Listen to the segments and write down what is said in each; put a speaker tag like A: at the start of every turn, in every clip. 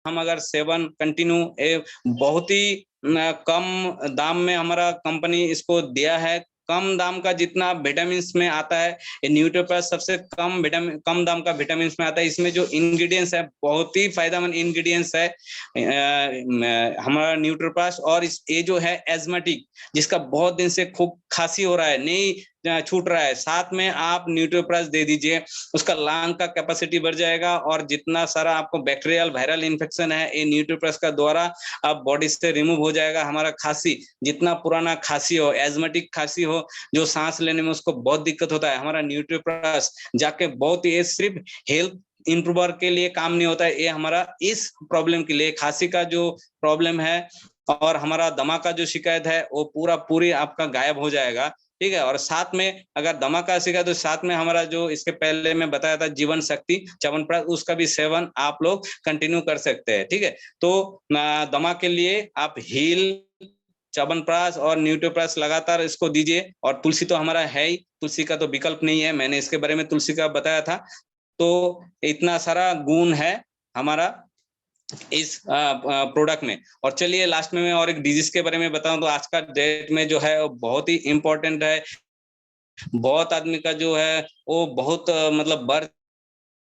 A: हम अगर seven continue बहुत ही कम दाम में हमारा कंपनी इसको दिया है, कम दाम का जितना विटामिन में आता है, ये न्यूट्रीप्लस सबसे कम दाम का विटामिन में आता है। इसमें जो इंग्रेडिएंट्स है बहुत ही फायदेमंद इंग्रेडिएंट्स है हमारा न्यूट्रीप्लस। और ये जो है एजमेटिक, जिसका बहुत दिन से खूब खांसी हो रहा है, नहीं छूट रहा है, साथ में आप न्यूट्रीप्लस दे दीजिए, उसका लंग का कैपेसिटी बढ़ जाएगा और जितना सारा आपको बैक्टीरियल वायरल इन्फेक्शन है, ये न्यूट्रीप्लस का द्वारा अब बॉडी से रिमूव हो जाएगा। हमारा खांसी, जितना पुराना खांसी हो, एजमेटिक खांसी हो, जो सांस लेने में उसको बहुत दिक्कत होता है, हमारा न्यूट्रीप्लस जाके बहुत ही, सिर्फ हेल्थ इंप्रूवर के लिए काम नहीं होता है, ये हमारा इस प्रॉब्लम के लिए, खांसी का जो प्रॉब्लम है और हमारा दमा का जो शिकायत है वो पूरी आपका गायब हो जाएगा। ठीक है। और साथ में अगर दमा का शिकायत तो साथ में हमारा जो इसके पहले मैं बताया था जीवन शक्ति च्यवनप्राश, उसका भी सेवन आप लोग कंटिन्यू कर सकते हैं। ठीक है। तो दमा के लिए आप हील, च्यवनप्राश और न्यूट्रीप्लस लगातार इसको दीजिए। और तुलसी तो हमारा है ही, तुलसी का तो विकल्प नहीं है, मैंने इसके बारे में तुलसी का बताया था। तो इतना सारा गुण है हमारा इस प्रोडक्ट में। और चलिए लास्ट में मैं और एक डिजीज के बारे में बताऊं तो आज का डेट में जो है वो बहुत ही इम्पोर्टेंट है। बहुत आदमी का जो है वो बहुत मतलब बर्थ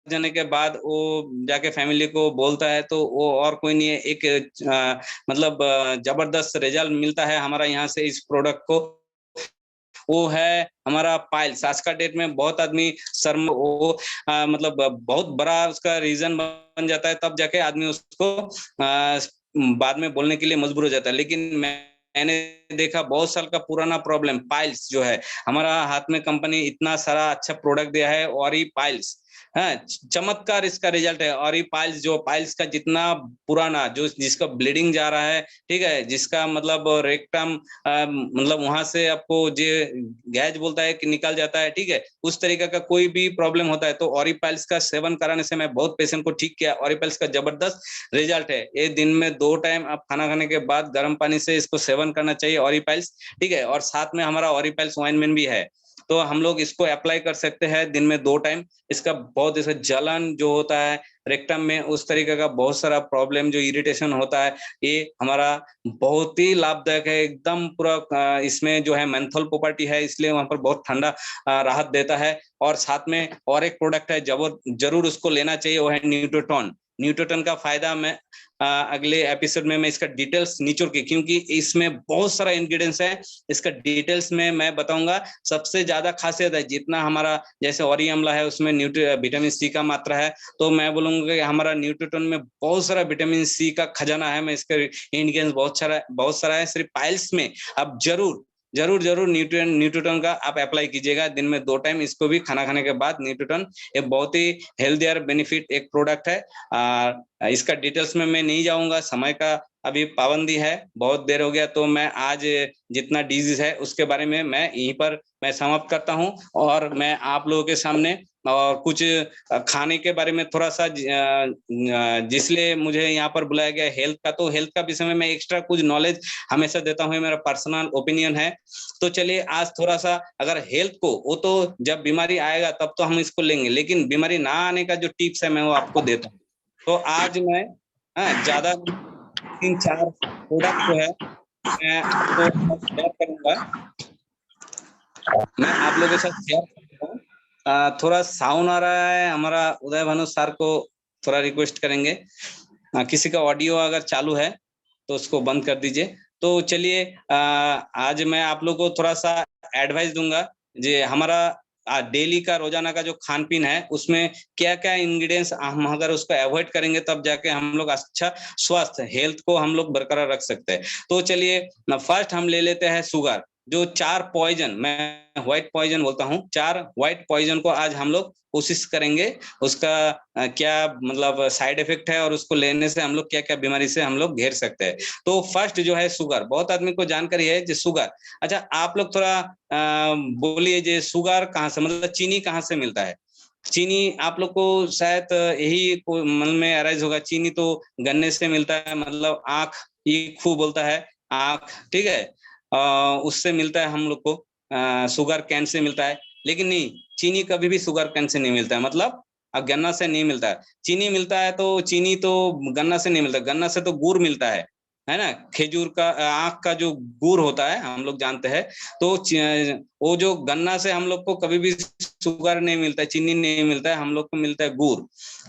A: जाने के बाद वो जाके फैमिली को बोलता है, तो वो और कोई नहीं है, एक मतलब जबरदस्त रिजल्ट मिलता है हमारा यहाँ से इस प्रोडक्ट को, वो है हमारा पाइल्स। आज का डेट में बहुत आदमी शर्म वो मतलब बहुत बड़ा उसका रीजन बन जाता है, तब जाके आदमी उसको बाद में बोलने के लिए मजबूर हो जाता है। लेकिन मैंने देखा बहुत साल का पुराना प्रॉब्लम पाइल्स जो है, हमारा हाथ में कंपनी इतना सारा अच्छा प्रोडक्ट दिया है, और ये पाइल्स चमत्कार इसका रिजल्ट है। और ये पाइल्स, जो पाइल्स का जितना पुराना, जो जिसका ब्लीडिंग जा रहा है, ठीक है, जिसका मतलब रेक्टम मतलब वहां से आपको जो गैज बोलता है कि निकल जाता है, ठीक है, उस तरीके का कोई भी प्रॉब्लम होता है तो ऑरिपाइल्स का सेवन कराने से मैं बहुत पेशेंट को ठीक किया। ऑरिपाइल्स का जबरदस्त रिजल्ट है। ये दिन में 2 टाइम आप खाना खाने के बाद गर्म पानी से इसको सेवन करना चाहिए ऑरिपाइल्स। ठीक है। और साथ में हमारा ऑरिपाइल्स ऑइंटमेंट भी है, तो हम लोग इसको अप्लाई कर सकते हैं दिन में 2 टाइम। इसका बहुत जैसे जलन जो होता है रेक्टम में, उस तरीके का बहुत सारा प्रॉब्लम जो इरिटेशन होता है, ये हमारा बहुत ही लाभदायक है एकदम पूरा। इसमें जो है मेंथल प्रॉपर्टी है, इसलिए वहां पर बहुत ठंडा राहत देता है। और साथ में और एक प्रोडक्ट है जरूर उसको लेना चाहिए, वो है न्यूट्रोटॉन। न्यूट्रोटॉन का फायदा मैं अगले एपिसोड में मैं इसका डिटेल्स निचोड़ के, क्योंकि इसमें बहुत सारा इंग्रेडिएंट्स है, इसका डिटेल्स में मैं बताऊंगा। सबसे ज्यादा खासियत है, जितना हमारा जैसे ऑरी अम्ला है उसमें विटामिन सी का मात्रा है, तो मैं बोलूंगा कि हमारा न्यूट्रोटॉन में बहुत सारा विटामिन सी का खजाना है। मैं इसके इंग्रेडिएंट्स बहुत सारा है। सिर्फ पाइल्स में आप जरूर जरूर जरूर न्यूट्रोटॉन का आप अप्लाई कीजिएगा दिन में 2 टाइम, इसको भी खाना खाने के बाद। न्यूट्रोटॉन ये बहुत ही हेल्थियर बेनिफिट एक प्रोडक्ट है। इसका डिटेल्स में मैं नहीं जाऊंगा, समय का अभी पाबंदी है, बहुत देर हो गया, तो मैं आज जितना डिजीज है उसके बारे में मैं यहीं पर मैं समाप्त करता हूं। और मैं आप लोगों के सामने और कुछ खाने के बारे में थोड़ा सा जिसलिए मुझे यहाँ पर बुलाया गया हेल्थ का, तो हेल्थ का विषय में मैं एक्स्ट्रा कुछ नॉलेज हमेशा देता हूँ, मेरा पर्सनल ओपिनियन है। तो चलिए आज थोड़ा सा अगर हेल्थ को, वो तो जब बीमारी आएगा तब तो हम इसको लेंगे, लेकिन बीमारी ना आने का जो टिप्स है मैं वो आपको देता हूँ। तो आज मैं ज्यादा 3-4 प्रोडक्ट जो है मैं आपको शेयर करूंगा, मैं आप लोगों के साथ शेयर करता हूँ। थोड़ा साउंड आ रहा है, हमारा उदय भानु सर को थोड़ा रिक्वेस्ट करेंगे, किसी का ऑडियो अगर चालू है तो उसको बंद कर दीजिए। तो चलिए आज मैं आप लोगों को थोड़ा सा एडवाइस दूंगा, जे हमारा डेली का रोजाना का जो खान पीन है उसमें क्या क्या इंग्रेडिएंट्स हम अगर उसको अवॉइड करेंगे तब जाके हम लोग अच्छा स्वास्थ्य हेल्थ को हम लोग बरकरार रख सकते हैं। तो चलिए फर्स्ट हम ले लेते हैं शुगर। जो 4 पॉइजन, मैं व्हाइट पॉइजन बोलता हूँ, 4 व्हाइट पॉइजन को आज हम लोग कोशिश करेंगे उसका क्या मतलब साइड इफेक्ट है और उसको लेने से हम लोग क्या क्या बीमारी से हम लोग घेर सकते हैं। तो फर्स्ट जो है शुगर, बहुत आदमी को जानकारी है जो शुगर। अच्छा आप लोग थोड़ा बोलिए जे शुगर कहाँ से, मतलब चीनी कहाँ से मिलता है? चीनी आप लोग को शायद यही मन में अराइज होगा, चीनी तो गन्ने से मिलता है, मतलब आँख ईखू बोलता है, आँख, ठीक है, उससे मिलता है हम लोग को। शुगर कैन से मिलता है, लेकिन नहीं, चीनी कभी भी शुगर कैन से नहीं मिलता है। मतलब अब गन्ना से नहीं मिलता है। चीनी मिलता है तो चीनी तो गन्ना से नहीं मिलता, गन्ना से तो गुड़ मिलता है ना। खेजूर का आँख का जो गुड़ होता है हम लोग जानते हैं। तो वो जो गन्ना से हम लोग को कभी भी शुगर नहीं मिलता है, चीनी नहीं मिलता है, हम लोग को मिलता है गुड़।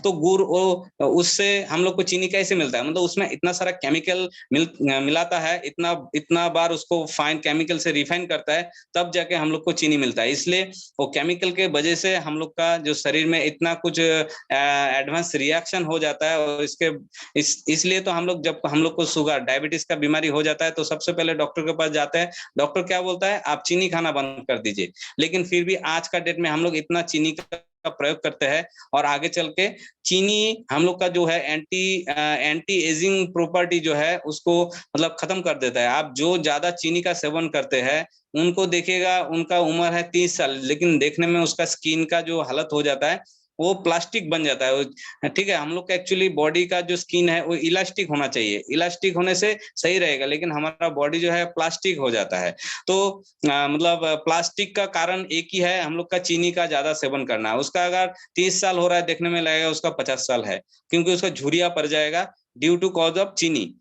A: तो गुड़ वो उससे हम लोग को चीनी कैसे मिलता है, मतलब उसमें इतना सारा केमिकल मिलाता है, इतना इतना बार उसको फाइन केमिकल से रिफाइन करता है, तब जाके हम लोग को चीनी मिलता है। इसलिए वो केमिकल के वजह से हम लोग का जो शरीर में इतना कुछ एडवांस रिएक्शन हो जाता है। और इसलिए तो हम लोग, जब हम लोग को शुगर डायबिटीज का बीमारी हो जाता है तो सबसे पहले डॉक्टर के पास जाते हैं। डॉक्टर क्या बोलता है, आप चीनी खाना बंद कर दीजिए। लेकिन फिर भी आज का डेट में हम लोग इतना चीनी का प्रयोग करते हैं, और आगे चल के चीनी हम लोग का जो है एंटी एजिंग प्रॉपर्टी जो है उसको मतलब खत्म कर देता है। आप जो ज्यादा चीनी का सेवन करते हैं उनको देखिएगा, उनका उम्र है 30 साल, लेकिन देखने में उसका स्किन का जो हालत हो जाता है वो प्लास्टिक बन जाता है। ठीक है, हम लोग का एक्चुअली बॉडी का जो स्किन है वो इलास्टिक होना चाहिए, इलास्टिक होने से सही रहेगा, लेकिन हमारा बॉडी जो है प्लास्टिक हो जाता है। तो मतलब प्लास्टिक का कारण एक ही है, हम लोग का चीनी का ज्यादा सेवन करना है। उसका अगर 30 साल हो रहा है, देखने में लगेगा उसका 50 साल है, क्योंकि उसका झुर्रिया पड़ जाएगा ड्यू टू कॉज ऑफ चीनी।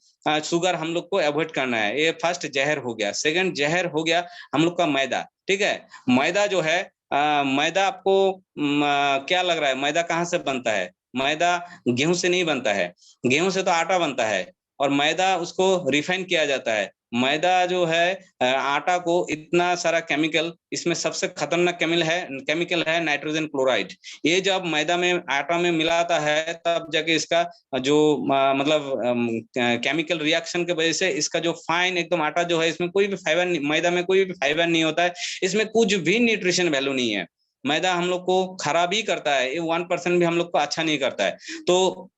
A: शुगर हम लोग को अवॉइड करना है। ये फर्स्ट जहर हो गया। सेकंड जहर हो गया हम लोग का मैदा। ठीक है, मैदा जो है मैदा आपको क्या लग रहा है, मैदा कहाँ से बनता है? मैदा गेहूं से नहीं बनता है, गेहूं से तो आटा बनता है, और मैदा उसको रिफाइन किया जाता है। मैदा जो है आटा को इतना सारा केमिकल, इसमें सबसे खतरनाक केमिकल है नाइट्रोजन क्लोराइड। ये जब मैदा में आटा में मिलाता है तब जाके इसका जो मतलब केमिकल रिएक्शन के वजह से इसका जो फाइन एकदम आटा जो है, इसमें कोई भी फाइबर नहीं, मैदा में कोई भी फाइबर नहीं होता है, इसमें कुछ भी न्यूट्रिशन वैल्यू नहीं है। मैदा हम लोग को खराब ही करता है, ये 1% भी हम लोग को अच्छा नहीं करता है। तो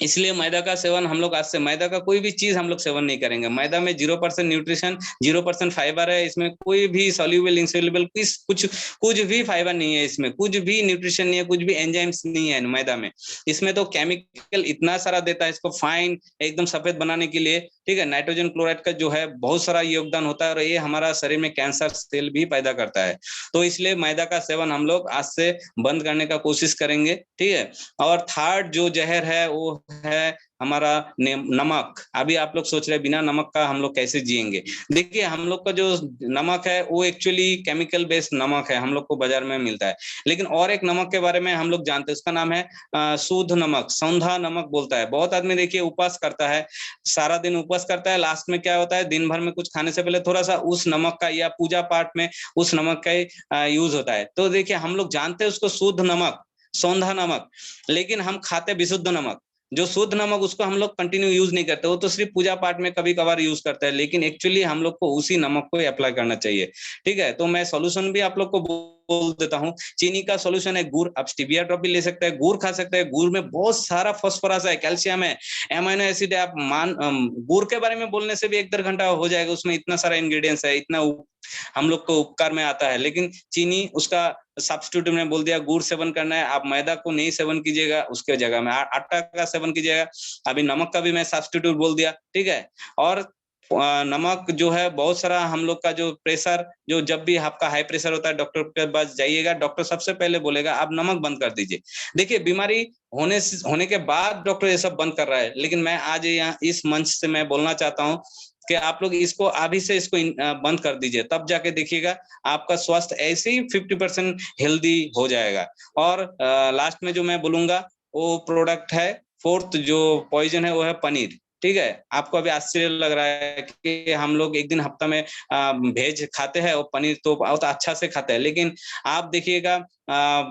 A: इसलिए मैदा का सेवन हम लोग आज से, मैदा का कोई भी चीज हम लोग सेवन नहीं करेंगे। मैदा में 0% न्यूट्रिशन, 0% फाइबर है, इसमें कोई भी सॉल्यूबल इंसॉल्यूबल कुछ कुछ भी फाइबर नहीं है, इसमें कुछ भी न्यूट्रिशन नहीं है, कुछ भी एंजाइम्स नहीं है मैदा में। इसमें तो केमिकल इतना सारा देता है इसको फाइन एकदम सफेद बनाने के लिए। ठीक है, नाइट्रोजन क्लोराइड का जो है बहुत सारा योगदान होता है, और ये हमारा शरीर में कैंसर सेल भी पैदा करता है। तो इसलिए मैदा का सेवन हम लोग आज से बंद करने का कोशिश करेंगे। ठीक है, और थर्ड जो जहर है वो है हमारा नमक। अभी आप लोग सोच रहे हैं बिना नमक का हम लोग कैसे जिएंगे। देखिए, हम लोग का जो नमक है वो एक्चुअली केमिकल बेस्ड नमक है, हम लोग को बाजार में मिलता है। लेकिन और एक नमक के बारे में हम लोग जानते हैं, उसका नाम है शुद्ध नमक, सौंधा नमक बोलता है। बहुत आदमी देखिए उपवास करता है, सारा दिन उपवास करता है, लास्ट में क्या होता है, दिन भर में कुछ खाने से पहले थोड़ा सा उस नमक का, या पूजा पाठ में उस नमक का यूज होता है। तो देखिए, हम लोग जानते हैं उसको शुद्ध नमक, सौंधा नमक, लेकिन हम खाते विशुद्ध नमक। जो शुद्ध नमक उसको हम लोग कंटिन्यू यूज नहीं करते, वो तो सिर्फ पूजा पाठ में कभी कभार यूज करते हैं, लेकिन एक्चुअली हम लोग को उसी नमक को अप्लाई करना चाहिए। ठीक है, तो मैं सॉल्यूशन भी आप लोग को बोल देता हूँ। चीनी का सॉल्यूशन है गुड़, आप स्टीविया ड्रॉप भी ले सकते हैं, गुड़ खा सकते हैं। गुड़ में बहुत सारा फास्फोरस है, कैल्शियम है, एमाइनो एसिड है। आप गुड़ के बारे में बोलने से भी 1-1.5 घंटा हो जाएगा, उसमें इतना सारा इंग्रेडिएंट्स है, इतना हम लोग को उपकार में आता है। लेकिन चीनी उसका सब्स्टिट्यूट में बोल दिया, गुड़ सेवन करना है, आप मैदा को नहीं सेवन कीजिएगा, उसके जगह में आटा का सेवन कीजिएगा। अभी नमक का भी मैं सब्स्टिट्यूट बोल दिया। ठीक है, और नमक जो है बहुत सारा हम लोग का जो प्रेशर, जो जब भी आपका हाई प्रेशर होता है डॉक्टर के पास जाइएगा, डॉक्टर सबसे पहले बोलेगा आप नमक बंद कर दीजिए। देखिए, बीमारी होने के बाद डॉक्टर ये सब बंद कर रहा है, लेकिन मैं आज यहाँ इस मंच से मैं बोलना चाहता हूँ कि आप लोग इसको अभी से इसको बंद कर दीजिए, तब जाके देखिएगा आपका स्वास्थ्य ऐसे ही 50% हेल्दी हो जाएगा। और लास्ट में जो मैं बोलूंगा वो प्रोडक्ट है, फोर्थ जो पॉइजन है वो है पनीर। ठीक है, आपको अभी आश्चर्य लग रहा है कि हम लोग एक दिन हफ्ता में वेज खाते हैं और पनीर तो बहुत अच्छा से खाते हैं, लेकिन आप देखिएगा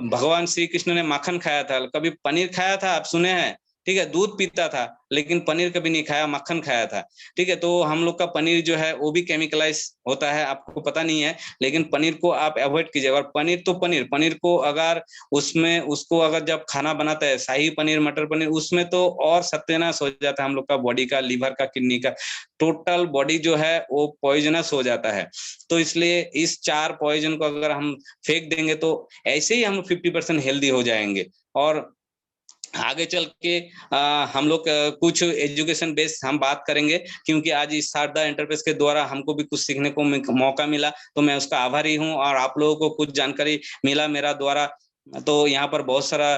A: भगवान श्री कृष्ण ने माखन खाया था, कभी पनीर खाया था आप सुने हैं? ठीक है, दूध पीता था लेकिन पनीर कभी नहीं खाया, मक्खन खाया था। ठीक है, तो हम लोग का पनीर जो है वो भी केमिकलाइज होता है, आपको पता नहीं है, लेकिन पनीर को आप अवॉइड कीजिएगा। और पनीर तो पनीर को अगर उसमें उसको अगर जब खाना बनाता है, शाही पनीर, मटर पनीर, उसमें तो और सत्यानाश हो जाता है हम लोग का बॉडी का, लीवर का, किडनी का, टोटल बॉडी जो है वो पॉइजनस हो जाता है। तो इसलिए इस 4 पॉइजन को अगर हम फेंक देंगे तो ऐसे ही हम 50% हेल्दी हो जाएंगे। और आगे चल के हम लोग कुछ एजुकेशन बेस्ड हम बात करेंगे, क्योंकि आज इस शारदा एंटरप्राइज के द्वारा हमको भी कुछ सीखने को मौका मिला, तो मैं उसका आभारी हूं, और आप लोगों को कुछ जानकारी मिला मेरा द्वारा, तो यहाँ पर बहुत सारा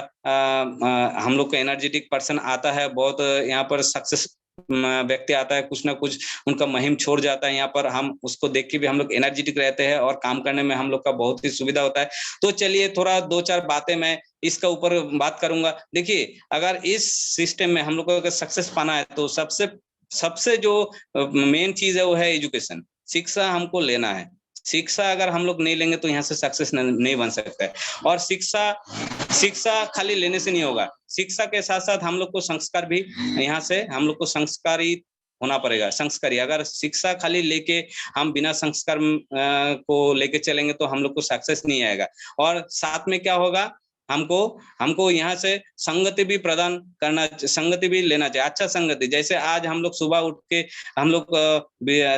A: हम लोग का एनर्जेटिक पर्सन आता है, बहुत यहाँ पर सक्सेस व्यक्ति आता है, कुछ ना कुछ उनका मुहिम छोड़ जाता है यहाँ पर, हम उसको देख के भी हम लोग एनर्जेटिक रहते हैं और काम करने में हम लोग का बहुत ही सुविधा होता है। तो चलिए थोड़ा 2-4 बातें मैं इसका ऊपर बात करूंगा। देखिए, अगर इस सिस्टम में हम लोग को अगर सक्सेस पाना है तो सबसे सबसे जो मेन चीज है वो है एजुकेशन। शिक्षा हमको लेना है। शिक्षा अगर हम लोग नहीं लेंगे तो यहाँ से सक्सेस नहीं बन सकता है। और शिक्षा शिक्षा खाली लेने से नहीं होगा, शिक्षा के साथ साथ हम लोग को संस्कार भी, यहाँ से हम लोग को संस्कारी होना पड़ेगा। संस्कारी, अगर शिक्षा खाली लेके हम बिना संस्कार को लेके चलेंगे तो हम लोग को सक्सेस नहीं आएगा। और साथ में क्या होगा, हमको हमको यहाँ से संगति भी प्रदान करना, संगति भी लेना चाहिए, अच्छा संगति। जैसे आज हम लोग सुबह उठ के हम लोग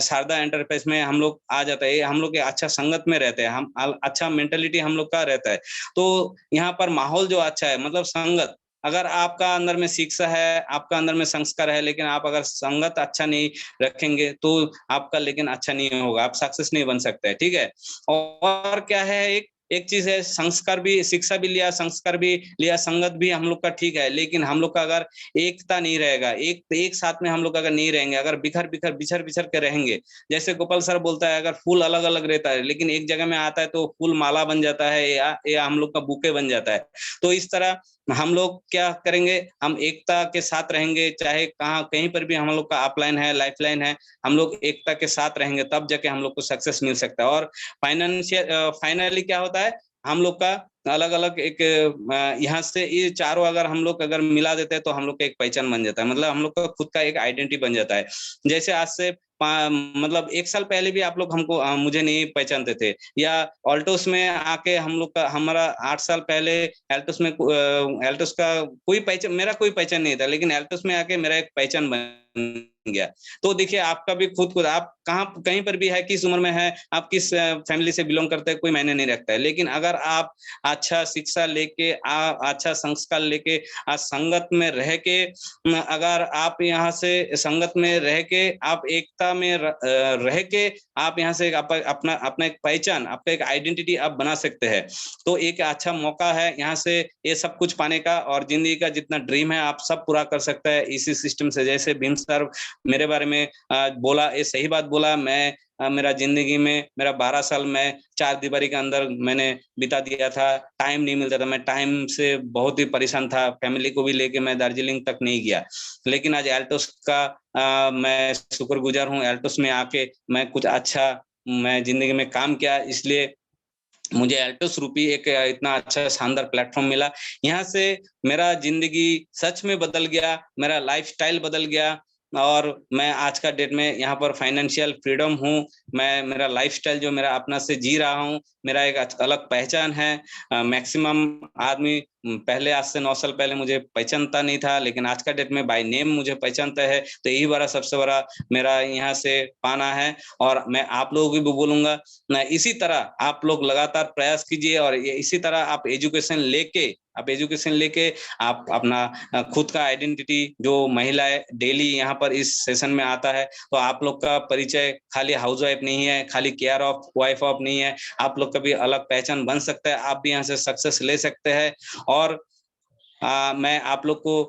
A: शारदा एंटरप्राइज में हम लोग आ जाता है, हम लोग अच्छा संगत में रहते हैं, हम अच्छा मेंटेलिटी हम लोग का रहता है। तो यहाँ पर माहौल जो अच्छा है, मतलब संगत, अगर आपका अंदर में शिक्षा है, आपका अंदर में संस्कार है, लेकिन आप अगर संगत अच्छा नहीं रखेंगे तो आपका लेकिन अच्छा नहीं होगा, आप सक्सेस नहीं बन सकते, ठीक है। और क्या है, एक एक चीज है, संस्कार भी, शिक्षा भी लिया, संस्कार भी लिया, संगत भी हम लोग का ठीक है, लेकिन हम लोग का अगर एकता नहीं रहेगा, एक साथ में हम लोग अगर नहीं रहेंगे, अगर बिखर बिखर बिछर बिछर के रहेंगे, जैसे गोपाल सर बोलता है, अगर फूल अलग अलग रहता है लेकिन एक जगह में आता है तो फूल माला बन जाता है, या हम लोग का बुके बन जाता है। तो इस तरह हम लोग क्या करेंगे, हम एकता के साथ रहेंगे, चाहे कहाँ कहीं पर भी हम लोग का अपलाइन है, लाइफलाइन है, हम लोग एकता के साथ रहेंगे, तब जाके हम लोग को सक्सेस मिल सकता है। और फाइनली क्या होता है, हम लोग का अलग अलग एक यहाँ से ये चारों अगर हम लोग अगर मिला देते हैं तो हम लोग का एक पहचान बन जाता है, मतलब हम लोग का खुद का एक आइडेंटिटी बन जाता है। जैसे आज से मतलब 1 साल पहले भी आप लोग हमको मुझे नहीं पहचानते थे, या ऑल्टोस में आके हम लोग का, हमारा 8 साल पहले एल्टोस में एल्टोस का कोई पहचान, मेरा कोई पहचान नहीं था, लेकिन एल्टोस में आके मेरा एक पहचान बन गया। तो देखिए, आपका भी खुद आप कहाँ कहीं पर भी है, किस उम्र में है, आप किस फैमिली से बिलोंग करते हैं, कोई मायने नहीं रखता है, लेकिन अगर आप अच्छा शिक्षा लेके, अच्छा संस्कार लेके, संगत में रह के, अगर आप यहाँ से संगत में रह के, आप एकता में रह के, आप यहाँ से अपना अपना एक पहचान, आपका एक आइडेंटिटी आप बना सकते हैं। तो एक अच्छा मौका है यहाँ से ये सब कुछ पाने का, और जिंदगी का जितना ड्रीम है आप सब पूरा कर सकते हैं इसी सिस्टम से। जैसे भीम सर मेरे बारे में बोला, ये सही बात बोला। मैं मेरा जिंदगी में मेरा 12 साल में 4 दीवारी के अंदर मैंने बिता दिया था, टाइम नहीं मिलता था, मैं टाइम से बहुत ही परेशान था, फैमिली को भी लेके मैं दार्जिलिंग तक नहीं गया। लेकिन आज एल्टोस का मैं शुक्रगुजार हूँ, एल्टोस में आके मैं कुछ अच्छा मैं जिंदगी में काम किया, इसलिए मुझे एल्टोस रूपी एक इतना अच्छा शानदार प्लेटफॉर्म मिला। यहाँ से मेरा जिंदगी सच में बदल गया, मेरा लाइफस्टाइल बदल गया, और मैं आज का डेट में यहाँ पर फाइनेंशियल फ्रीडम हूँ। मैं मेरा लाइफस्टाइल जो मेरा अपना से जी रहा हूँ, मेरा एक अलग पहचान है। मैक्सिमम आदमी पहले, आज से 9 साल पहले मुझे पहचानता नहीं था, लेकिन आज का डेट में बाय नेम मुझे पहचानता है। तो यही बड़ा सबसे बड़ा मेरा यहाँ से पाना है। और मैं आप लोगों को भी बोलूंगा ना, इसी तरह आप लोग लगातार प्रयास कीजिए, और इसी तरह आप एजुकेशन लेके आप अपना खुद का आइडेंटिटी, जो महिलाएं डेली यहाँ पर इस सेशन में आता है, तो आप लोग का परिचय खाली हाउस वाइफ नहीं है, खाली केयर ऑफ वाइफ ऑफ नहीं है, आप लोग का भी अलग पहचान बन सकता है, आप भी यहाँ से सक्सेस ले सकते हैं। और मैं आप लोग को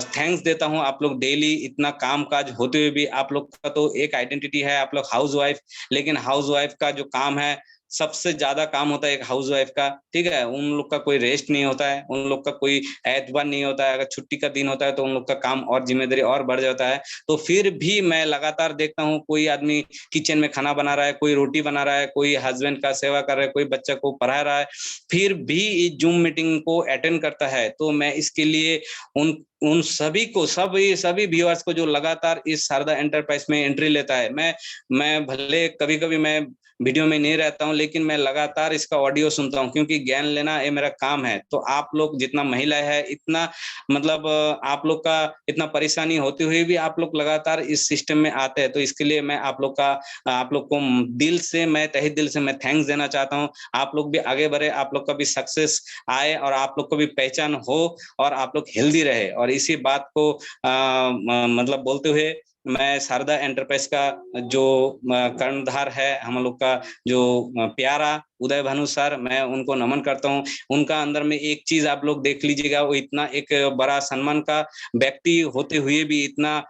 A: थैंक्स देता हूँ, आप लोग डेली इतना काम काज होते हुए भी आप लोग का तो एक आइडेंटिटी है, आप लोग हाउस वाइफ, लेकिन हाउस वाइफ का जो काम है, सबसे ज्यादा काम होता है एक हाउस वाइफ का, ठीक है। उन लोग का कोई रेस्ट नहीं होता है, उन लोग का कोई एतबार नहीं होता है, अगर छुट्टी का दिन होता है तो उन लोग का काम और जिम्मेदारी और बढ़ जाता है। तो फिर भी मैं लगातार देखता हूँ, कोई आदमी किचन में खाना बना रहा है, कोई रोटी बना रहा है, कोई हस्बैंड का सेवा कर रहा है, कोई बच्चा को पढ़ा रहा है, फिर भी इस जूम मीटिंग को अटेंड करता है। तो मैं इसके लिए उन उन सभी को, सभी सभी व्यूअर्स को जो लगातार इस शारदा एंटरप्राइज में एंट्री लेता है, मैं भले कभी कभी मैं वीडियो में नहीं रहता हूं, लेकिन मैं लगातार इसका ऑडियो सुनता हूं, क्योंकि ज्ञान लेना ये मेरा काम है। तो आप लोग जितना महिला है, इतना मतलब आप लोग का इतना परेशानी होती हुई भी आप लोग लगातार इस सिस्टम में आते हैं, तो इसके लिए मैं आप लोग को दिल से, मैं तहे दिल से मैं थैंक्स देना चाहता हूँ। आप लोग भी आगे बढ़े, आप लोग का भी सक्सेस आए, और आप लोग को भी पहचान हो, और आप लोग हेल्दी रहे। और इसी बात को मतलब बोलते हुए मैं शारदा एंटरप्राइज का जो कर्णधार है, हम लोग का जो प्यारा उदय भानु सर, मैं उनको नमन करता हूँ। उनका अंदर में एक चीज आप लोग देख लीजिएगा, वो इतना एक बड़ा सम्मान का व्यक्ति होते हुए भी, इतना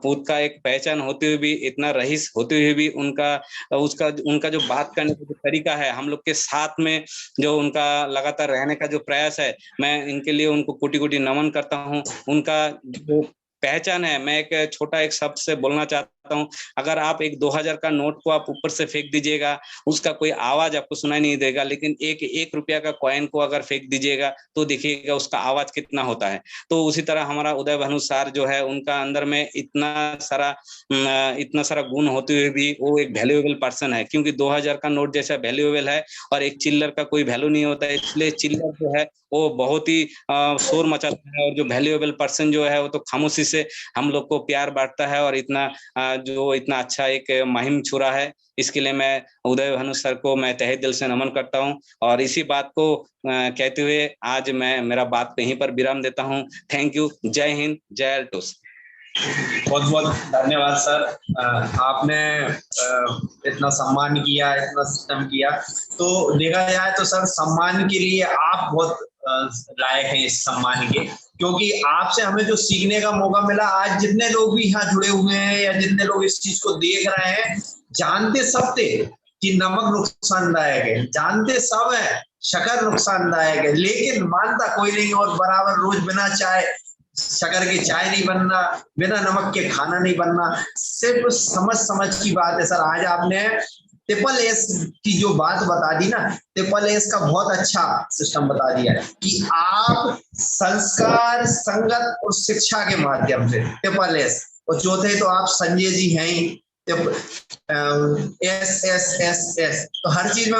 A: खुद का एक पहचान होते हुए भी, इतना रईस होते हुए भी, उनका जो बात करने का जो तरीका है, हम लोग के साथ में जो उनका लगातार रहने का जो प्रयास है, मैं इनके लिए उनको कोटि कोटि नमन करता हूँ। उनका जो पहचान है, मैं एक छोटा एक शब्द से बोलना चाहता हूँ, अगर आप एक 2000 का नोट को आप ऊपर से फेंक दीजिएगा, उसका कोई आवाज आपको सुनाई नहीं देगा, लेकिन एक रुपया का कॉइन को अगर फेंक दीजिएगा तो देखिएगा उसका आवाज कितना होता है। तो उसी तरह हमारा उदय भानु सर जो है, उनका अंदर में इतना सारा गुण होते हुए भी वो एक वैल्यूएबल पर्सन है, क्योंकि 2000 का नोट जैसा वैल्यूएबल है और एक चिल्लर का कोई वैल्यू नहीं होता है। इसलिए चिल्लर जो है वो बहुत ही शोर मचाता है, और जो वैल्यूएबल पर्सन जो है वो तो खामोशी से हम लोग को प्यार बांटता है, और जो इतना अच्छा एक मुहिम छुरा है, इसके लिए मैं उदय भानु सर को मैं तहे दिल से नमन करता हूं। और इसी बात को कहते हुए आज मैं मेरा बात यहीं पर विराम देता हूं। Thank you. जय हिंद, जय एल्टोस।
B: बहुत बहुत धन्यवाद सर। आपने इतना सम्मान किया, इतना सिस्टम किया, तो देखा जाए तो सर सम्मान के लिए आप बहुत लायक हैं इस सम्मान के, क्योंकि आपसे हमें जो सीखने का मौका मिला, आज जितने लोग भी यहाँ जुड़े हुए हैं या जितने लोग इस चीज को देख रहे हैं, जानते सब थे कि नमक नुकसानदायक है, जानते सब है शक्कर नुकसानदायक है, लेकिन मानता कोई नहीं, और बराबर रोज बिना चाय शक्कर की चाय नहीं बनना, बिना नमक के खाना नहीं बनना। सिर्फ समझ की बात है सर। आज आपने ट्रिपल एस की जो बात बता दी ना, ट्रिपल एस का बहुत अच्छा सिस्टम बता दिया है कि आप संस्कार, संगत और शिक्षा के माध्यम से ट्रिपल एस, और चौथे तो आप संजय जी हैं ही, एस एस एस एस, तो हर चीज में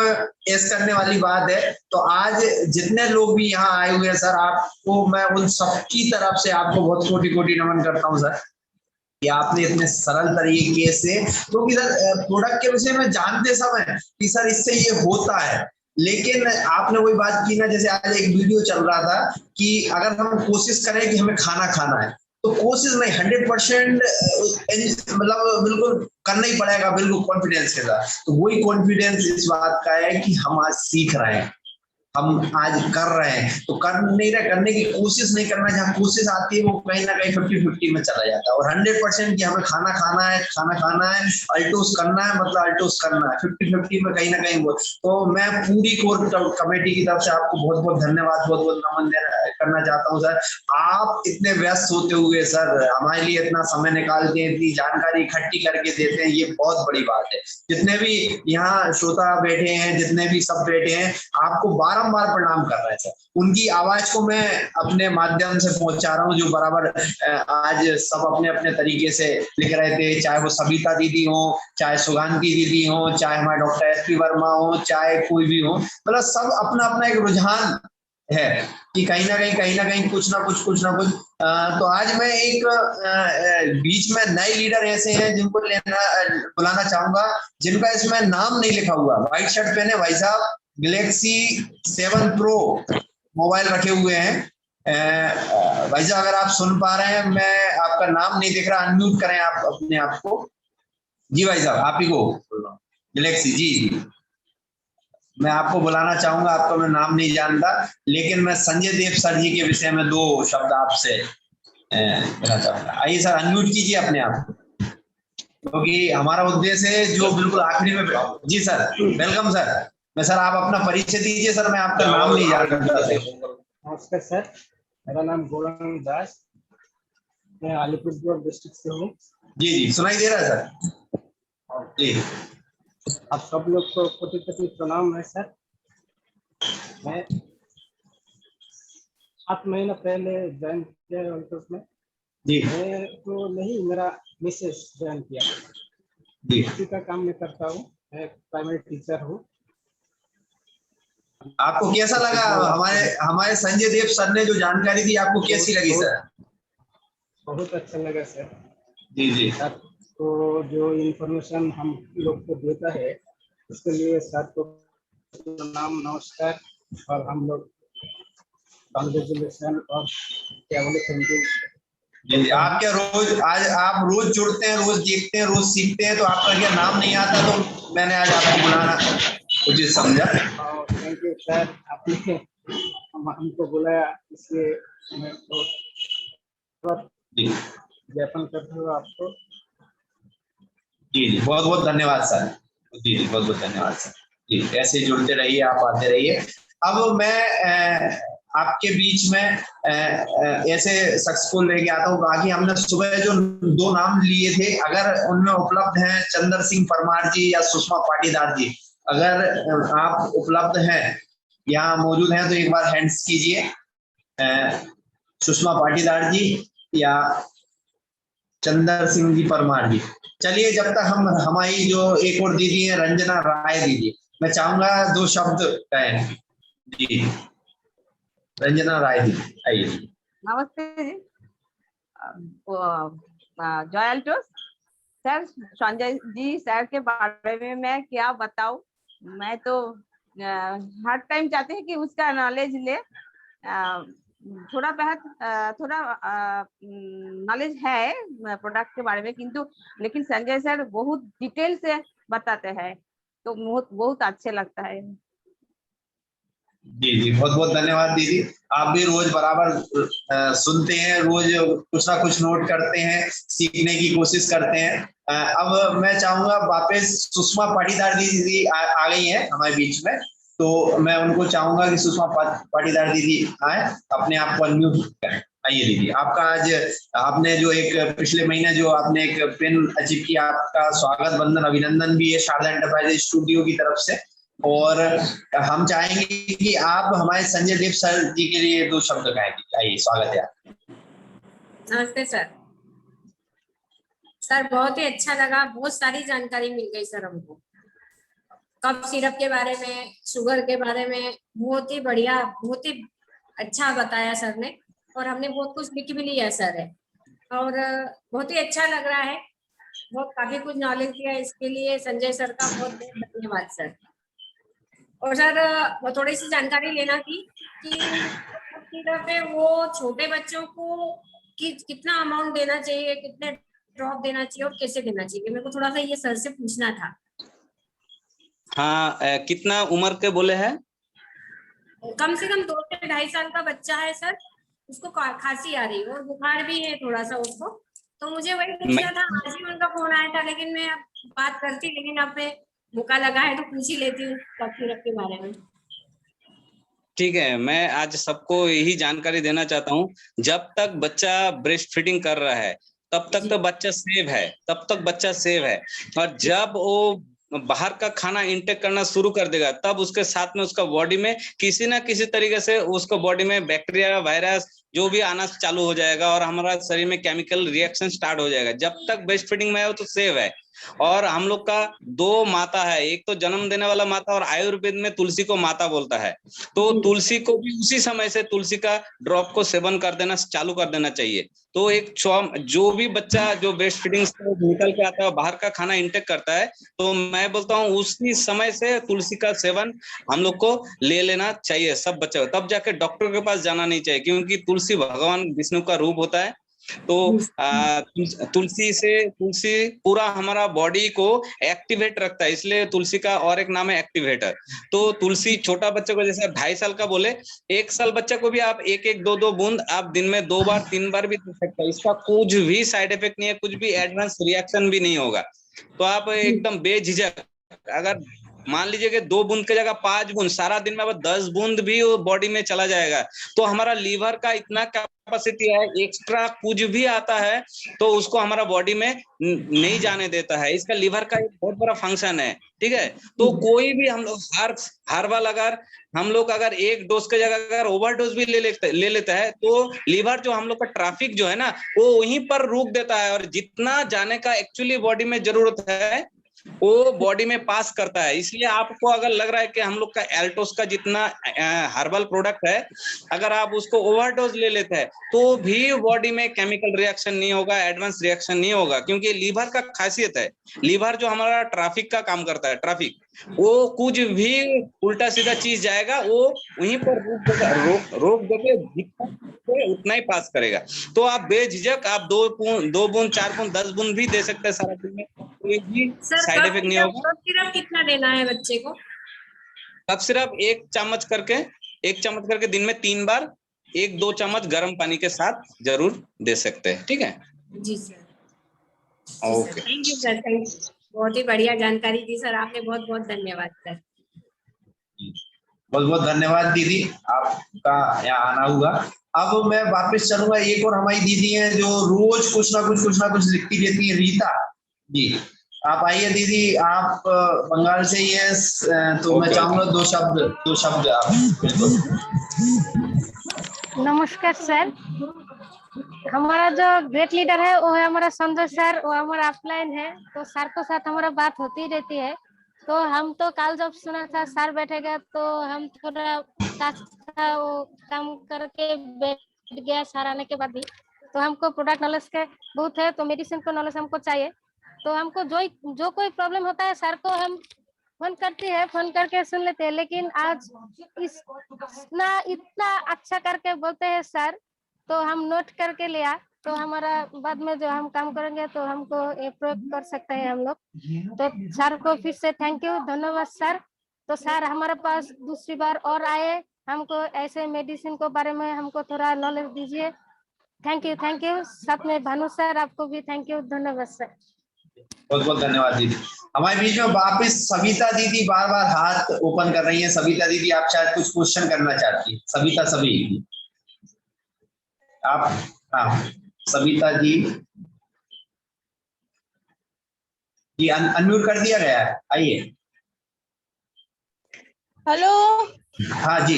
B: एस करने वाली बात है। तो आज जितने लोग भी यहाँ आए हुए हैं सर, आपको मैं उन सबकी तरफ से आपको बहुत कोटि कोटि नमन करता हूँ सर, कि आपने इतने सरल तरीके से, क्योंकि सर प्रोडक्ट के विषय में जानते सब है कि सर इससे ये होता है, लेकिन आपने वही बात की ना, जैसे आज एक वीडियो चल रहा था कि अगर हम कोशिश करें कि हमें खाना खाना है, तो कोशिश नहीं, 100% मतलब बिल्कुल करना ही पड़ेगा, बिल्कुल कॉन्फिडेंस के साथ। तो वही कॉन्फिडेंस इस बात का है कि हम आज सीख रहे हैं, हम आज कर रहे हैं, तो कर नहीं रहे, करने की कोशिश नहीं करना, जहाँ कोशिश आती है वो कहीं ना कहीं 50-50 में चला जाता है। और 100% कि हमें खाना खाना है, अल्टोस करना है, मतलब अल्टोस करना है, 50-50 में कहीं ना कहीं वो। तो मैं पूरी कोर कमेटी की तरफ से आपको बहुत बहुत धन्यवाद, बहुत बहुत नमन करना चाहता हूँ सर। आप इतने व्यस्त होते हुए सर हमारे लिए इतना समय निकाल के इतनी जानकारी इकट्ठी करके देते हैं, ये बहुत बड़ी बात है। जितने भी यहाँ श्रोता बैठे हैं, जितने भी सब बैठे हैं, आपको बारंबार प्रणाम कर रहे हैं सर। उनकी आवाज को मैं अपने माध्यम से पहुंचा रहा हूँ, जो बराबर आज सब अपने अपने तरीके से लिख रहे थे, चाहे वो सविता दीदी हो, चाहे सुगांती दीदी हो, चाहे हमारे डॉक्टर एस.पी. वर्मा हो, चाहे कोई भी हो, मतलब सब अपना अपना एक रुझान है कि कहीं ना कहीं कुछ ना कुछ। तो आज मैं एक बीच में नए लीडर ऐसे हैं जिनको बुलाना चाहूंगा, जिनका इसमें नाम नहीं लिखा हुआ। व्हाइट शर्ट पहने भाई साहब, गैलेक्सी 7 प्रो मोबाइल रखे हुए हैं। भाई साहब अगर आप सुन पा रहे हैं, मैं आपका नाम नहीं दिख रहा, अनम्यूट करें आप अपने आप को। जी भाई साहब, आप ही को गैलेक्सी जी। मैं आपको बुलाना चाहूंगा, आपका मैं नाम नहीं जानता, लेकिन मैं संजय देव सर जी के विषय में 2 शब्द आपसे कहना चाहूंगा। आइए सर, अनम्यूट कीजिए अपने आप, क्योंकि हमारा उद्देश्य है जो बिल्कुल आखिरी में। जी सर, वेलकम सर। मैं सर, आप अपना परिचय दीजिए सर, मैं आपका नाम नहीं जानता।
C: नमस्कार सर, मेरा नाम गोरंग दास, मैं अलीपुरद्वार डिस्ट्रिक्ट से हूँ।
B: जी जी, सुनाई दे रहा है सर जी।
C: आप सब लोग को कोटि कोटि प्रणाम है सर। मैं 7 महीना पहले ज्वाइन किया अल्टोस में
B: जी।
C: मैं तो नहीं, मेरा मिसेस ज्वाइन किया
B: जी।
C: इसी का काम मैं करता हूँ, मैं प्राइमरी टीचर हूँ।
B: आपको कैसा लगा हमारे संजय देव सर ने जो जानकारी दी, आपको कैसी लगी सर?
C: बहुत अच्छा लगा सर।
B: जी जी।
C: सर तो जो इन्फॉर्मेशन हम लोग को देता है, उसके लिए सर को नाम नमस्कार, और हम लोग कॉन्ग्रेचुलेशन और क्या बोले, थैंक यू।
B: जी, आप क्या रोज आज आप रोज जुड़ते हैं, रोज देखते हैं, रोज सीखते हैं, तो आपका क्या नाम नहीं आता, तो मैंने आज आपको बुलाना उचित समझा।
C: थैंक यू सर, आपने हमको बुलाया, इसलिए मैं बहुत
B: जी
C: ज्ञापन करता हूँ आपको।
B: जी जी, बहुत बहुत धन्यवाद सर। जी जी, बहुत बहुत धन्यवाद सर। जी, ऐसे ही जुड़ते रहिए, आप आते रहिए। अब मैं आपके बीच में ऐसे शख्स को लेके आता हूँ। बाकी हमने सुबह जो 2 नाम लिए थे, अगर उनमें उपलब्ध हैं चंद्र सिंह परमार जी या सुषमा पाटीदार जी, अगर आप उपलब्ध हैं, यहाँ मौजूद हैं, तो एक बार हैंड्स कीजिए। सुषमा पाटीदार जी या चंद्र सिंह जी परमार जी। चलिए, जब तक हम हमारी जो एक और दीदी है रंजना राय दीदी, मैं चाहूंगा 2 शब्द कहें। जी, रंजना राय जी, आइए।
D: नमस्ते जी। Joy Altos sir, Sanjay ji sir के बारे में मैं क्या बताऊं। मैं तो हर टाइम चाहते हैं कि उसका नॉलेज ले। थोड़ा बहुत थोड़ा नॉलेज है प्रोडक्ट के बारे में, किंतु लेकिन संजय सर बहुत डिटेल से बताते हैं, तो बहुत बहुत अच्छे लगता है।
B: जी जी, बहुत बहुत धन्यवाद दीदी। आप भी रोज बराबर सुनते हैं, रोज कुछ ना कुछ नोट करते हैं, सीखने की कोशिश करते हैं। अब मैं चाहूंगा, वापस सुषमा पाटीदार दीदी आ गई हैं हमारे बीच में, तो मैं उनको चाहूंगा कि सुषमा पाटीदार दीदी आए, अपने आप को अनम्यूट करें। आइए दीदी, आपका आज आपने जो एक पिछले महीने जो आपने एक पेन अचीव किया, आपका स्वागत बंधन अभिनंदन भी है शारदा एंटरप्राइजेज स्टूडियो की तरफ से। और हम चाहेंगे कि आप हमारे संजय देव सर जी के लिए 2 शब्द कहें। आइए, स्वागत है आपका।
E: नमस्ते सर। सर बहुत ही अच्छा लगा, बहुत सारी जानकारी मिल गई सर हमको। कफ सिरप के बारे में, शुगर के बारे में बहुत ही बढ़िया, बहुत ही अच्छा बताया सर ने, और हमने बहुत कुछ लिख भी लिया सर है, और बहुत ही अच्छा लग रहा है। बहुत काफी कुछ नॉलेज दिया, इसके लिए संजय सर का बहुत बहुत धन्यवाद सर। और सर वो थोड़ी सी जानकारी लेना थी कि वो छोटे बच्चों को कितना अमाउंट देना चाहिए, कितने ड्रॉप देना चाहिए और कैसे देना चाहिए, मेरे को थोड़ा सा ये सर से पूछना था।
A: हाँ, कितना उम्र के बोले हैं?
E: कम से कम 2 से 2.5 साल का बच्चा है सर, उसको खांसी आ रही है और बुखार भी है थोड़ा सा उसको, तो मुझे वही पूछना था। आज ही उनका फोन आया था, लेकिन मैं अब बात करती, लेकिन अब मैं मौका लगा है तो पूछ ही लेती हूँ कफ सिरप के बारे में।
A: ठीक है, मैं आज सबको यही जानकारी देना चाहता हूँ। जब तक बच्चा ब्रेस्ट फीडिंग कर रहा है तब तक तो बच्चा सेव है, तब तक बच्चा सेव है। और जब वो बाहर का खाना इंटेक करना शुरू कर देगा, तब उसके साथ में उसका बॉडी में किसी ना किसी तरीके से उसको बॉडी में बैक्टीरिया, वायरस जो भी आना चालू हो जाएगा, और हमारा शरीर में केमिकल रिएक्शन स्टार्ट हो जाएगा। जब तक ब्रेस्ट फीडिंग में है वो तो सेव है। और हम लोग का 2 माता है, एक तो जन्म देने वाला माता, और आयुर्वेद में तुलसी को माता बोलता है। तो तुलसी को भी उसी समय से तुलसी का ड्रॉप को सेवन कर देना चालू कर देना चाहिए। तो एक जो भी बच्चा जो ब्रेस्ट फीडिंग से निकल के आता है, बाहर का खाना इंटेक करता है, तो मैं बोलता हूँ उसी समय से तुलसी का सेवन हम लोग को ले लेना चाहिए सब बच्चे, तब जाके डॉक्टर के पास जाना नहीं चाहिए, क्योंकि तुलसी भगवान विष्णु का रूप होता है। तो तुलसी पूरा हमारा बॉडी को एक्टिवेट रखता है, इसलिए तुलसी का और एक नाम है एक्टिवेटर। तो तुलसी छोटा बच्चे को जैसे 2.5 साल का बोले, 1 साल बच्चे को भी आप 1-1, 2-2 बूंद आप दिन में 2 बार 3 बार भी दे सकते हैं। इसका कुछ भी साइड इफेक्ट नहीं है, कुछ भी एडवांस रिएक्शन भी नहीं होगा। तो आप एकदम बेझिझक, अगर मान लीजिए कि 2 बूंद की जगह 5 बूंद, सारा दिन में अब 10 बूंद भी वो बॉडी में चला जाएगा, तो हमारा लीवर का इतना कैपेसिटी है, एक्स्ट्रा कुछ भी आता है तो उसको हमारा बॉडी में नहीं जाने देता है। इसका लीवर का एक बहुत बड़ा फंक्शन है, ठीक है। तो कोई भी हम लोग हर्बल अगर हम लोग अगर 1 डोज की जगह अगर ओवरडोज भी ले लेता है, तो लीवर जो हम लोग का ट्रैफिक जो है ना, वो वहीं पर रोक देता है, और जितना जाने का एक्चुअली बॉडी में जरूरत है वो बॉडी में पास करता है। इसलिए आपको अगर लग रहा है कि हम लोग का एल्टोस का जितना हर्बल प्रोडक्ट है, अगर आप उसको ओवरडोज ले लेते हैं तो भी बॉडी में केमिकल रिएक्शन नहीं होगा, एडवांस रिएक्शन नहीं होगा, क्योंकि लीवर का खासियत है, लीवर जो हमारा ट्रैफिक का काम करता है, ट्रैफिक वो कुछ भी उल्टा सीधा चीज जाएगा वो वहीं पर रोक देके जितना उतना ही पास करेगा। तो आप बेझिझक आप 2 बूंद 4 बूंद 10 बूंद भी दे सकते हैं सारा दिन में, कोई भी
E: सर
A: साइड इफेक्ट नहीं होगा।
E: कफ सिरप कितना देना है बच्चे को?
A: कफ सिरप 1 चम्मच करके दिन में 3 बार 1-2 चम्मच गर्म पानी के साथ जरूर दे सकते हैं। ठीक है
E: जी sir.
A: Okay
E: thank you sir, thank you. बहुत ही बढ़िया जानकारी दी सर आपने, बहुत बहुत धन्यवाद सर।
B: बहुत बहुत धन्यवाद दीदी, आपका यहाँ आना हुआ। अब मैं वापस चलूंगा, एक और हमारी दीदी हैं जो रोज कुछ ना कुछ लिखती रहती है, रीता जी। आप आइए दीदी, आप बंगाल से ही हैं, तो मैं चाहूंगा दो शब्द आप बिल्कुल।
F: नमस्कार सर, हमारा जो ग्रेट लीडर है वो है हमारा संजय सर, वो हमारा ऑफलाइन है, तो सर के साथ हमारा बात होती रहती है। तो हम तो कल जब सुना था सर बैठेगा तो हम थोड़ा वो काम करके बैठ गया सर आने के बाद भी। तो हमको प्रोडक्ट नॉलेज के बहुत है, तो मेडिसिन को नॉलेज हमको चाहिए। तो हमको जो कोई प्रॉब्लम होता है सर को हम फोन करते हैं, फोन करके सुन लेते हैं। लेकिन आज इतना अच्छा करके बोलते हैं सर, तो हम नोट करके लिया, तो हमारा बाद में जो हम काम करेंगे तो हमको ये प्रयोग कर सकते हैं हम लोग। तो सर को फिर से थैंक यू, धन्यवाद सर। तो सर हमारे पास दूसरी बार और आए, हमको ऐसे मेडिसिन को बारे में हमको थोड़ा नॉलेज दीजिए। Thank you. साथ में भानु सर आपको भी थैंक यू, धन्यवाद सर।
B: बहुत बहुत धन्यवाद दीदी। हमारे बीच में वापस सविता दीदी बार बार हाथ ओपन कर रही है। सविता दीदी आप शायद कुछ क्वेश्चन करना चाहती है। सविता आप, हाँ सविता जी अनम्यूट कर दिया गया है, आइए।
G: हेलो,
B: हाँ जी,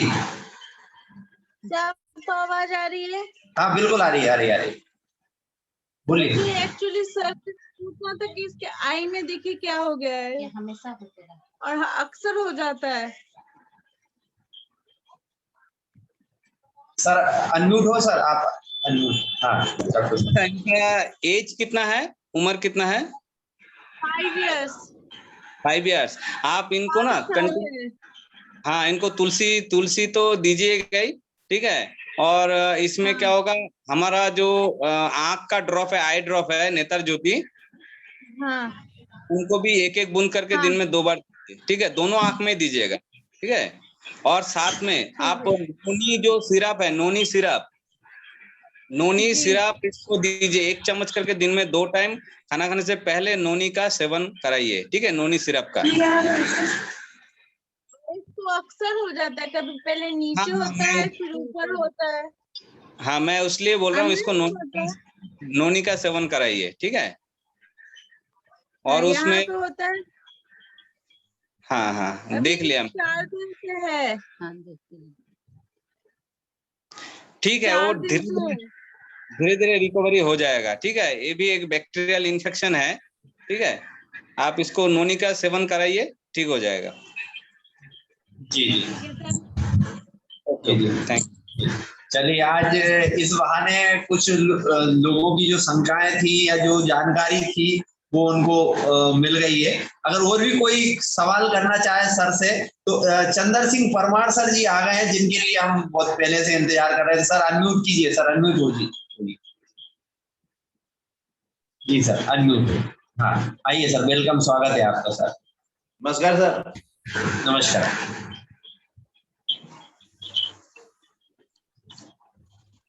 G: क्या आपको आवाज आ रही है?
B: हाँ बिल्कुल आ रही है, बोलिए।
G: एक्चुअली सर पूछना था कि इसके आई में देखिए क्या हो गया है।
F: ये हमेशा होते रहा
G: और अक्सर हो जाता है।
B: सर अनम्यूट हो सर, आप अनम्यूट। हाँ
A: इनका एज कितना है, उम्र कितना है?
G: 5 years।
A: 5 years। आप इनको ना हाँ इनको तुलसी तो दीजिएगा ही, ठीक है। और इसमें क्या होगा, हमारा जो आंख का ड्रॉप है, आई ड्रॉप है नेत्र ज्योति,
G: हाँ।
A: उनको भी 1-1 बूंद करके दिन में 2 बार, ठीक है, दोनों आंख में दीजिएगा, ठीक है। और साथ में आप नोनी जो सिरप है, नोनी सिरप इसको दीजिए 1 चम्मच करके दिन में 2 टाइम खाना खाने से पहले नोनी का सेवन कराइए, ठीक है, नोनी सिरप का।
G: इसको अक्सर हो जाता है, कभी पहले नीचे होता है फिर ऊपर होता है।
A: हाँ मैं इसलिए बोल रहा हूँ, इसको नोनी का सेवन कराइए, ठीक है। और उसमें
G: तो होता है।
A: हाँ देख लिया,
G: 4 दिन से है।
A: ठीक है, वो धीरे धीरे रिकवरी हो जाएगा, ठीक है। ये भी एक बैक्टीरियल इन्फेक्शन है, ठीक है। आप इसको नोनी का सेवन कराइए, ठीक हो जाएगा।
B: जी ओके जी, थैंक यू। चलिए, आज इस बहाने कुछ लोगों की जो शंकाएं थी या जो जानकारी थी वो उनको मिल गई है। अगर और भी कोई सवाल करना चाहे सर से तो चंदर सिंह परमार सर जी आ गए हैं, जिनके लिए हम बहुत पहले से इंतजार कर रहे थे। सर अनम्यूट कीजिए, सर अनम्यूट हो जी सर, अनम्यूट। हाँ आइए सर, वेलकम, स्वागत है आपका सर।
H: नमस्कार सर।
B: नमस्कार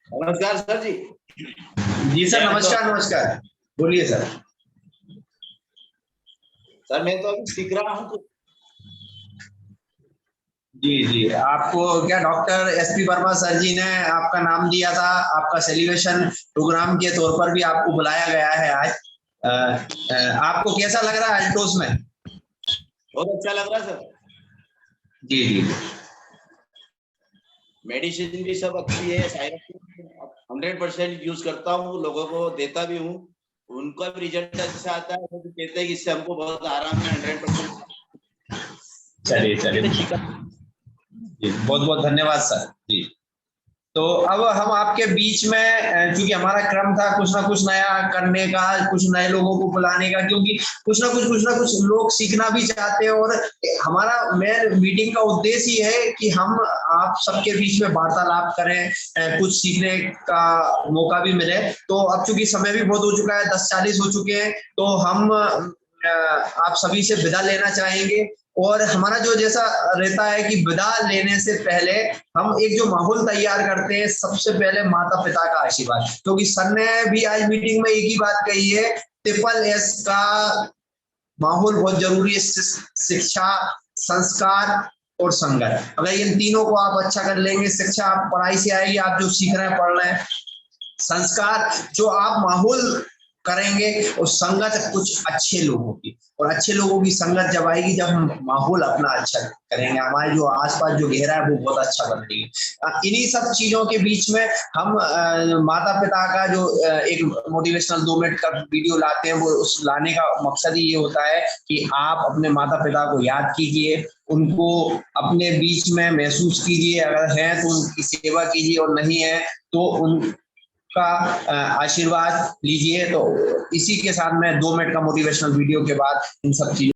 H: नमस्कार सर जी।
B: जी सर, नमस्कार, बोलिए सर।
H: सर मैं तो अभी सीख रहा हूँ।
B: जी, आपको क्या डॉक्टर एसपी वर्मा सर जी ने आपका नाम दिया था, आपका सेलिब्रेशन प्रोग्राम के तौर पर भी आपको बुलाया गया है आज। आपको कैसा लग रहा है अल्टोस में?
H: बहुत अच्छा लग रहा है सर।
B: जी
H: मेडिसिन भी सब अच्छी है, 100% यूज करता हूँ, लोगों को देता भी हूँ, उनका भी रिजल्ट अच्छा आता है। वो कहते हैं कि इससे हमको बहुत आराम है, 100%।
B: चलिए जी, बहुत बहुत धन्यवाद सर जी। तो अब हम आपके बीच में, क्योंकि हमारा क्रम था कुछ ना कुछ नया करने का, कुछ नए लोगों को बुलाने का, क्योंकि कुछ ना कुछ लोग सीखना भी चाहते हैं। और हमारा मेन मीटिंग का उद्देश्य ये है कि हम आप सबके बीच में वार्तालाप करें, कुछ सीखने का मौका भी मिले। तो अब चूंकि समय भी बहुत हो चुका है, 10:40 हो चुके हैं, तो हम आप सभी से विदा लेना चाहेंगे। और हमारा जो जैसा रहता है कि विदा लेने से पहले हम एक जो माहौल तैयार करते हैं, सबसे पहले माता पिता का आशीर्वाद, क्योंकि सर ने भी आज मीटिंग में एक ही बात कही है, SSS का माहौल बहुत जरूरी है। शिक्षा, संस्कार और संगत, अगर इन तीनों को आप अच्छा कर लेंगे, शिक्षा आप पढ़ाई से आएगी, आप जो सीख रहे हैं पढ़ रहे हैं, संस्कार जो आप माहौल करेंगे, और संगत कुछ अच्छे लोगों की, और अच्छे लोगों की संगत जब आएगी जब हम माहौल अपना अच्छा करेंगे, हमारे जो आसपास जो घेरा है वो बहुत अच्छा बनेगी। इन्हीं सब चीजों के बीच में हम माता पिता का जो एक मोटिवेशनल 2 मिनट का वीडियो लाते हैं, वो उस लाने का मकसद ही ये होता है कि आप अपने माता पिता को याद कीजिए, उनको अपने बीच में महसूस कीजिए, अगर है तो उनकी सेवा कीजिए, और नहीं है तो उन का आशीर्वाद लीजिए। तो इसी के साथ मैं 2 मिनट का मोटिवेशनल वीडियो के बाद इन सब चीजों